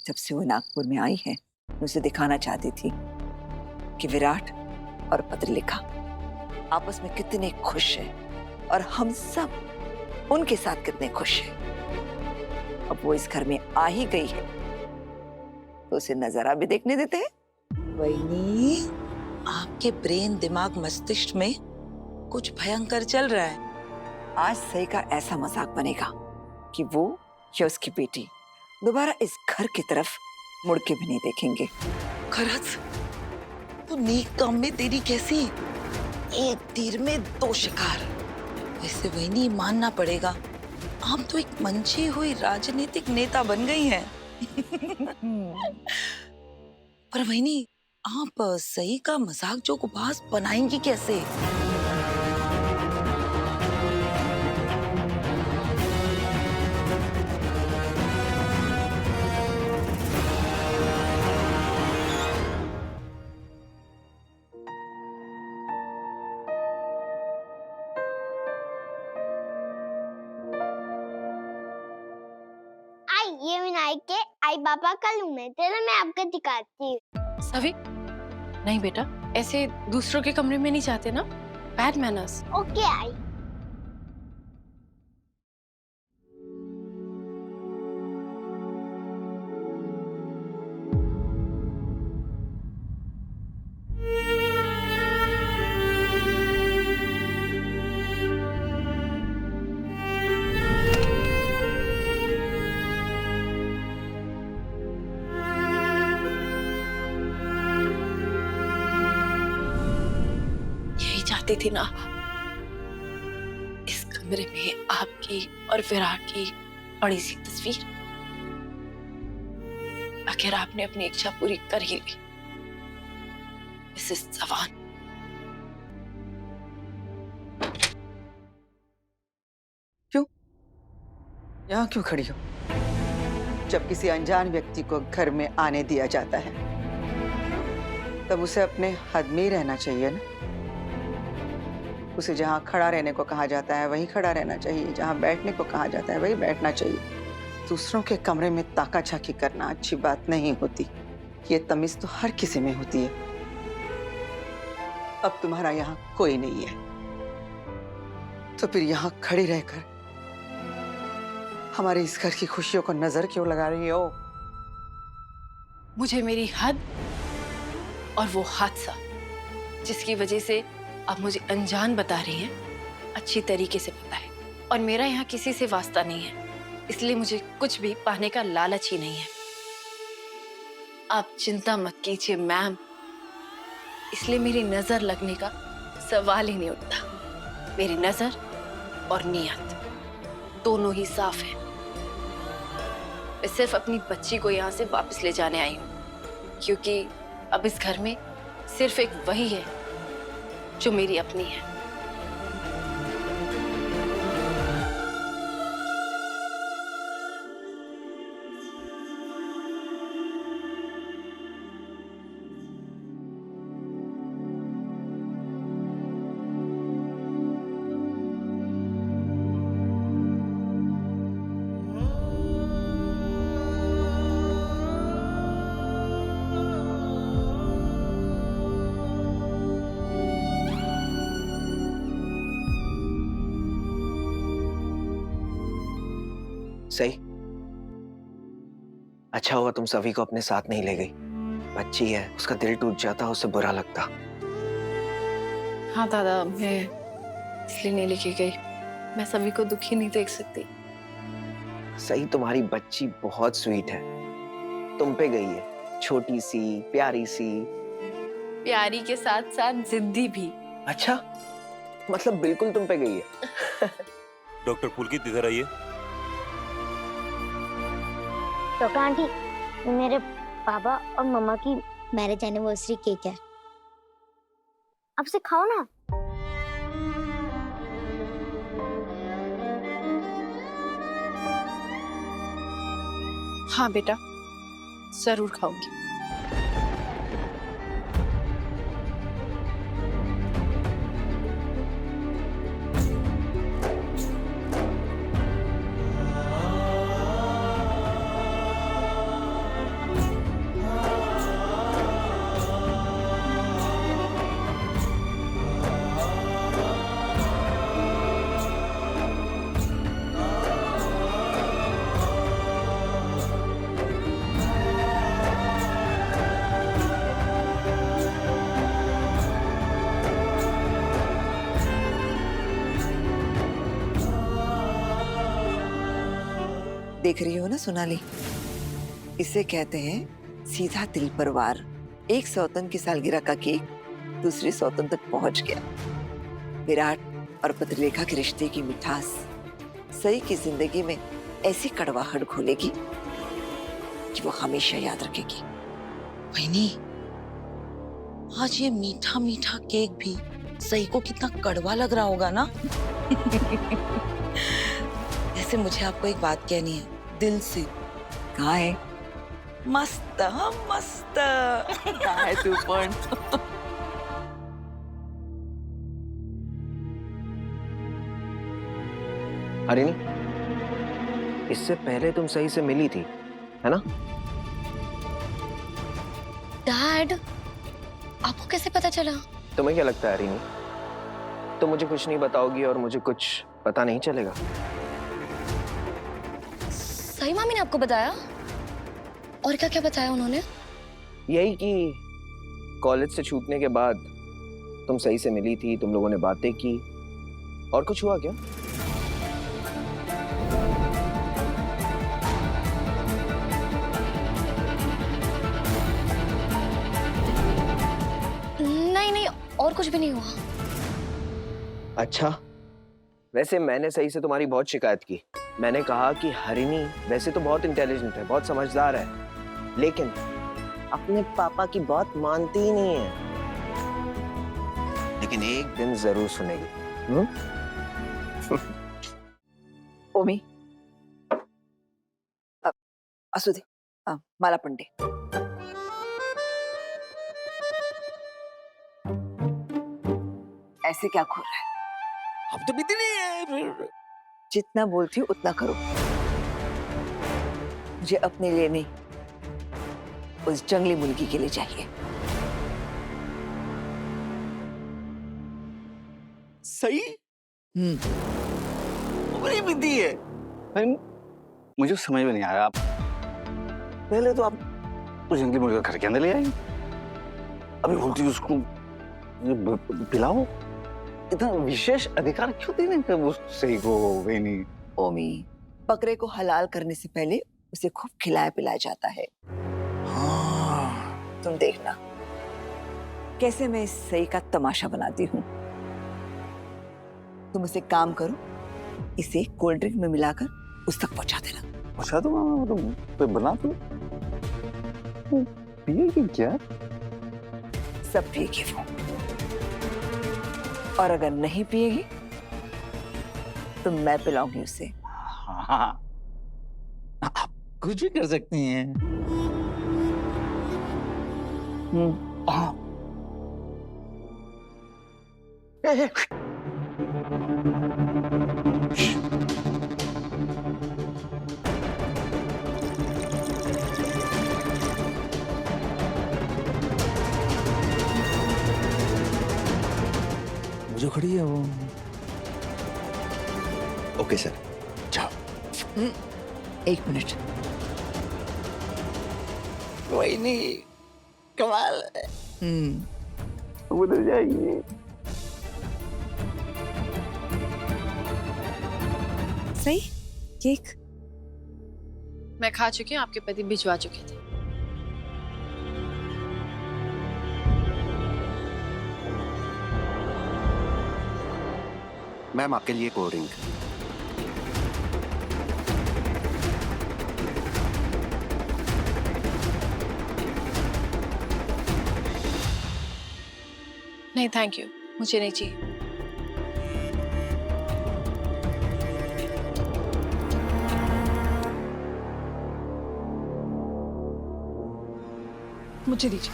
जब से वो नागपुर में आई है, मैं उसे दिखाना चाहती थी कि विराट और पत्रलेखा आपस में कितने खुश हैं और हम सब उनके साथ कितने खुश हैं। अब वो इस घर में आ ही गई है तो उसे नजारा भी देखने देते हैं। वहीनी, आपके ब्रेन, दिमाग, मस्तिष्क में कुछ भयंकर चल रहा है। आज सही का ऐसा मजाक बनेगा कि वो या उसकी बेटी दोबारा इस घर की तरफ मुड़ के भी नहीं देखेंगे। खरच, तो नेक काम में तेरी कैसी, एक तीर में दो शिकार। वैसे वहीनी, मानना पड़ेगा, आप तो एक मंची हुई राजनीतिक नेता बन गई हैं। पर वहीनी, आप सही का मजाक जोकबाज बनाएंगी कैसे? आई, ये विनायक के आई पापा का लूम है, तेरा मैं आपको दिखाती हूँ। सभी, नहीं बेटा, ऐसे दूसरों के कमरे में नहीं जाते ना, बैड मैनर्स। Okay I. यही चाहती थी ना, इस कमरे में आपकी और विराट की बड़ी सी तस्वीर। आखिर आपने अपनी इच्छा पूरी कर ही ली, मिसेस चौहान। क्यों? यहाँ क्यों खड़ी हो? जब किसी अनजान व्यक्ति को घर में आने दिया जाता है तब उसे अपने हद में ही रहना चाहिए ना। उसे जहाँ खड़ा रहने को कहा जाता है वहीं खड़ा रहना चाहिए, जहाँ बैठने को कहा जाता है वहीं बैठना चाहिए। दूसरों के कमरे में ताका झाकी करना अच्छी बात नहीं होती। ये तमीज तो हर किसी में होती है। अब तुम्हारा यहाँ कोई नहीं है तो फिर यहाँ खड़ी रहकर हमारे इस घर की खुशियों को नजर क्यों लगा रही हो? मुझे मेरी हद और वो हादसा जिसकी वजह से आप मुझे अनजान बता रही हैं, अच्छी तरीके से पता है। और मेरा यहाँ किसी से वास्ता नहीं है, इसलिए मुझे कुछ भी पाने का लालच ही नहीं है। आप चिंता मत कीजिए मैम, इसलिए मेरी नजर लगने का सवाल ही नहीं उठता। मेरी नजर और नियत दोनों ही साफ है। मैं सिर्फ अपनी बच्ची को यहाँ से वापस ले जाने आई हूँ, क्योंकि अब इस घर में सिर्फ एक वही है जो मेरी अपनी है। सही, अच्छा हुआ तुम सभी को अपने साथ नहीं ले गई। बच्ची है, उसका दिल टूट जाता, उसे बुरा लगता। हाँ दादा, मैं इसलिए नहीं लेके गई, मैं सभी को दुखी नहीं देख सकती। सही, तुम्हारी बच्ची बहुत स्वीट है, तुम पे गई है, छोटी सी प्यारी सी। प्यारी के साथ साथ जिद्दी भी। अच्छा, मतलब बिल्कुल तुम पे गई है। डॉक्टर पुलकित, इधर आइए। डॉक्टर आंटी, मेरे पापा और मम्मा की मैरिज एनिवर्सरी केक है, अब से खाओ ना। हाँ बेटा, जरूर खाऊंगी। देख रही हो ना सोनाली, इसे कहते हैं सीधा दिल पर वार। एक सौतन की सालगिरह का केक दूसरी सौतन तक पहुंच गया। विराट और पत्रलेखा के रिश्ते की मिठास सई की जिंदगी में ऐसी कड़वाहट घोलेगी कि वो हमेशा याद रखेगी। वहीनी, आज ये मीठा मीठा केक भी सही को कितना कड़वा लग रहा होगा ना। ऐसे मुझे आपको एक बात कहनी है दिल से। कहाँ है? मस्त मस्त। कहाँ है तू पण? हरिणी, इससे पहले तुम सही से मिली थी, है ना? डैड, आपको कैसे पता चला? तुम्हें क्या लगता है हरिणी, तुम मुझे कुछ नहीं बताओगी और मुझे कुछ पता नहीं चलेगा? सही मामी ने आपको बताया? और क्या क्या बताया उन्होंने? यही कि कॉलेज से छूटने के बाद तुम सही से मिली थी, तुम लोगों ने बातें की। और कुछ हुआ क्या? नहीं नहीं, और कुछ भी नहीं हुआ। अच्छा, वैसे मैंने सही से तुम्हारी बहुत शिकायत की। मैंने कहा कि हरिणी वैसे तो बहुत इंटेलिजेंट है, बहुत समझदार है, लेकिन अपने पापा की बात मानती ही नहीं है। लेकिन एक दिन जरूर सुनेगी। ओमी, असू दे, मला पण दे। ऐसे क्या घूर रहा है? अब तो बीती नहीं है फिर। जितना बोलती हूँ उतना करो। मुझे अपने लिए नहीं, उस जंगली मुर्गी के लिए चाहिए। सही बड़ी बीती है। मुझे समझ में नहीं आया, आप पहले तो आप उस जंगली मुर्गी को घर के अंदर ले आएंगे, अभी बोलती उसको पिलाओ। इतना विशेष अधिकार क्यों देने का वो सही को? नहीं ओमी, बकरे को हलाल करने से पहले उसे खूब खिलाया पिलाया जाता है। हाँ। तुम देखना कैसे मैं इस सही का तमाशा बनाती हूँ। तुम उसे काम करो, इसे कोल्ड ड्रिंक में मिलाकर उस तक पहुंचा देना। अच्छा तो बना तो पिएगी क्या? सब पिएगी वो, और अगर नहीं पिएगी तो मैं पिलाऊंगी उसे। हाँ, आप कुछ भी कर सकती हैं। हाँ। जो खड़ी है वो। Okay sir. जाओ। एक मिनट। वही नहीं, कमाल है। उधर जाइए। सही केक मैं खा चुकी हूँ, आपके पति भिजवा चुके थे। मैम, आपके लिए कोल्ड ड्रिंक। नहीं थैंक यू, मुझे नहीं चाहिए। मुझे दीजिए।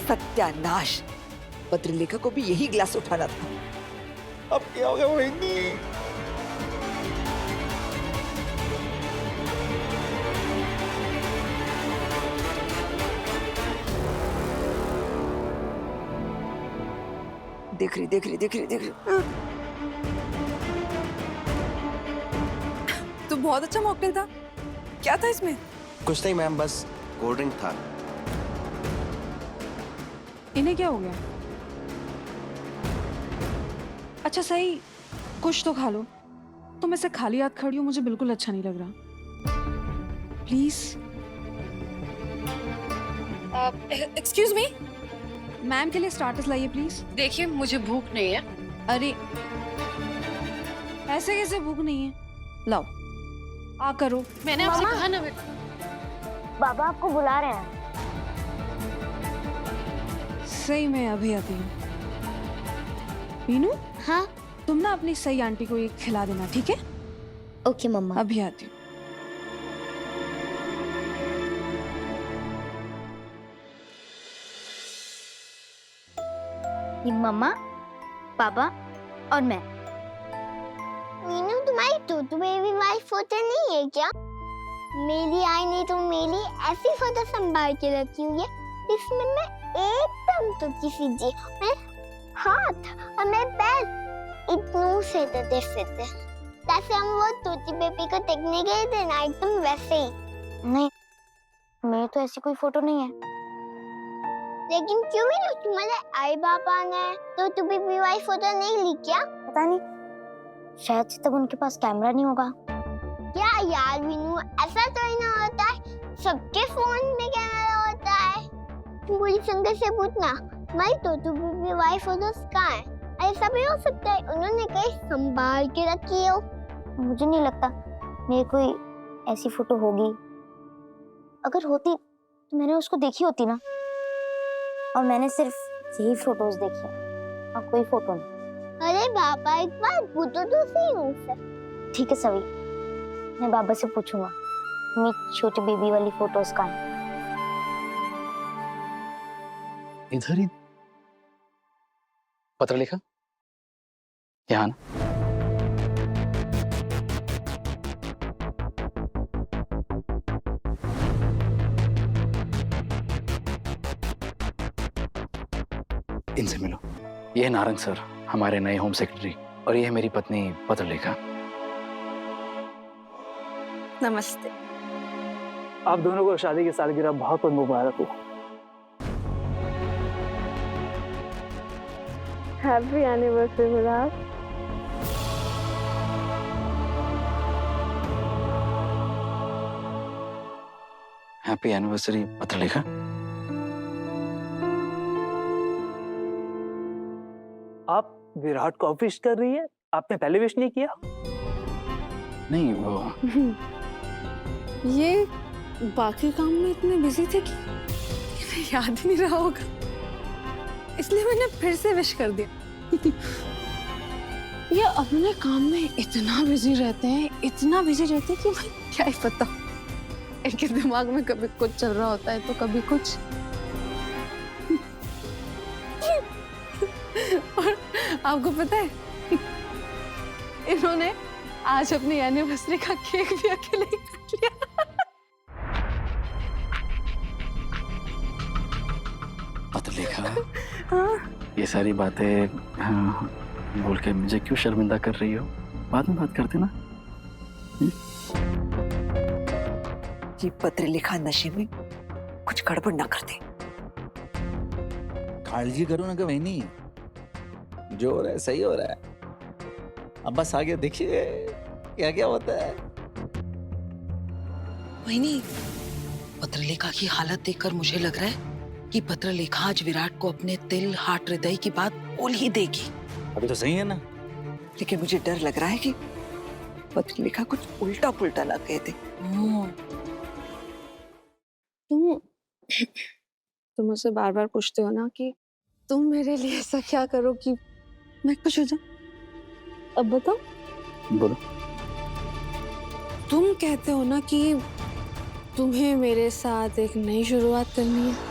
सत्यानाश, पत्रलेखा को भी यही गिलास उठाना था। अब क्या होगा वही? देख रही। तो बहुत अच्छा मॉकटेल था। क्या था इसमें? कुछ नहीं मैम, बस कोल्ड ड्रिंक था। इन्हें क्या हो गया? अच्छा सही, कुछ तो खा लो। तुम ऐसे खाली हाथ खड़ी हो, मुझे बिल्कुल अच्छा नहीं लग रहा। प्लीज। एक्सक्यूज मी, मैम के लिए स्टार्टर्स लाइए प्लीज। देखिए मुझे भूख नहीं है। अरे ऐसे कैसे भूख नहीं है? लाओ आ करो। मैंने आपसे मामा। कहा ना बाबा आपको बुला रहे हैं। सही में अभी आती हूँ। मीनू, हाँ तुम ना अपनी सही आंटी को ये खिला देना, ठीक है? ओके मम्मा। अभी आती हूँ। ये मम्मा, पापा और मैं। मीनू तुम्हारी टूटू बेबी वाली फोटो नहीं है क्या? मेरी आई ने तो मेरी ऐसी फोटो संभाल के रखी हुई है जिसमें मैं एकदम तो किसी जी मैं हाथ और मैं पैर इतनों से जैसे थे, जैसे हम वो टूटी बेबी को देखने गए थे ना, एकदम वैसे ही। नहीं, मेरी तो ऐसी कोई फोटो नहीं है। लेकिन क्यों मीनू, तुम्हारे आई बाबा ने टूटू बेबी वाली फोटो नहीं ली क्या? पता नहीं, शायद से तब उनके पास कैमरा नहीं होगा। क्या यार मीनू, ऐसा तो ही ना होता है, सबके फोन में कैमरा होता है। तुम पूरी संगत से पूछना हमारी टूटू बेबी वाली फोटोज कहाँ है? ऐसा भी हो सकता है उन्होंने कहीं संभाल के रखी हो। मुझे नहीं लगता मेरी कोई ऐसी फोटो होगी। अगर होती तो मैंने उसको देखी होती ना। और मैंने सिर्फ यही फोटोज देखी हैं और कोई फोटो नहीं। अरे बाबा, एक बार पूछो तो सही उनसे। ठीक है सवी, मैं बाबा से पूछूंगा मेरी छोटी बेबी वाली फोटोज कहाँ हैं। इधर ही पत्र लिखा, यहाँ ना। इनसे मिलो। ये है नारंग सर, हमारे नए होम सेक्रेटरी, और ये है मेरी पत्नी पत्रलेखा। नमस्ते। आप दोनों को शादी की सालगिरह बहुत बहुत मुबारक हो। Happy anniversary Murad. Happy anniversary Patralekha. आप विराट को विश कर रही है, आपने पहले विश नहीं किया? नहीं, वो ये बाकी काम में इतने बिजी थे कि इन्हें याद ही नहीं रहा होगा, इसलिए मैंने फिर से विश कर दिया। ये अपने काम में इतना बिजी रहते हैं, इतना बिजी रहते हैं कि भाई क्या ही पता, इनके दिमाग में कभी कुछ चल रहा होता है तो कभी कुछ। और आपको पता है, इन्होंने आज अपनी एनिवर्सरी का केक भी अकेले ही काट लिया। पत्रलेखा, हाँ? ये सारी बातें बोल के मुझे क्यों शर्मिंदा कर रही हो? बाद में बात करते ना। ये पत्र लिखा नशे में कुछ गड़बड़ ना कर दे। काळजी करो ना बहनी, जो हो रहा है सही हो रहा है। अब बस आगे देखिए क्या क्या होता है। वही पत्रलेखा की हालत देखकर मुझे लग रहा है कि पत्रलेखा आज विराट को अपने दिल हार्ट हृदय की बात बोल ही देगी। अभी तो सही है ना। लेकिन मुझे डर लग रहा है कि पत्र लिखा कुछ उल्टा पुल्टा ना कह दे। तुम मुझसे बार बार पूछते हो ना कि तुम मेरे लिए ऐसा क्या करो कि मैं खुश हो जाऊं। अब बताओ। बोलो। तुम कहते हो ना कि तुम्हें मेरे साथ एक नई शुरुआत करनी है।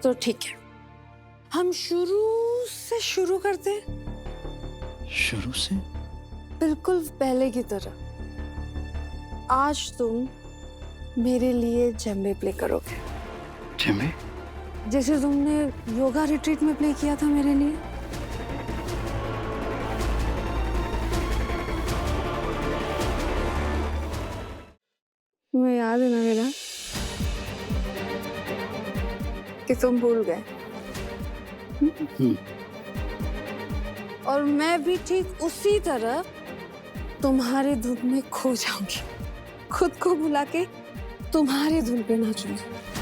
तो ठीक है, हम शुरू से शुरू करते हैं। शुरू से? बिल्कुल पहले की तरह। आज तुम मेरे लिए जेम्बे प्ले करोगे। जेम्बे? जैसे तुमने योगा रिट्रीट में प्ले किया था मेरे लिए। तुम्हें याद देना मेरा कि तुम भूल गए। और मैं भी ठीक उसी तरह तुम्हारी धुन में खो जाऊंगी, खुद को भुला के तुम्हारी धुन पे नाचूंगी।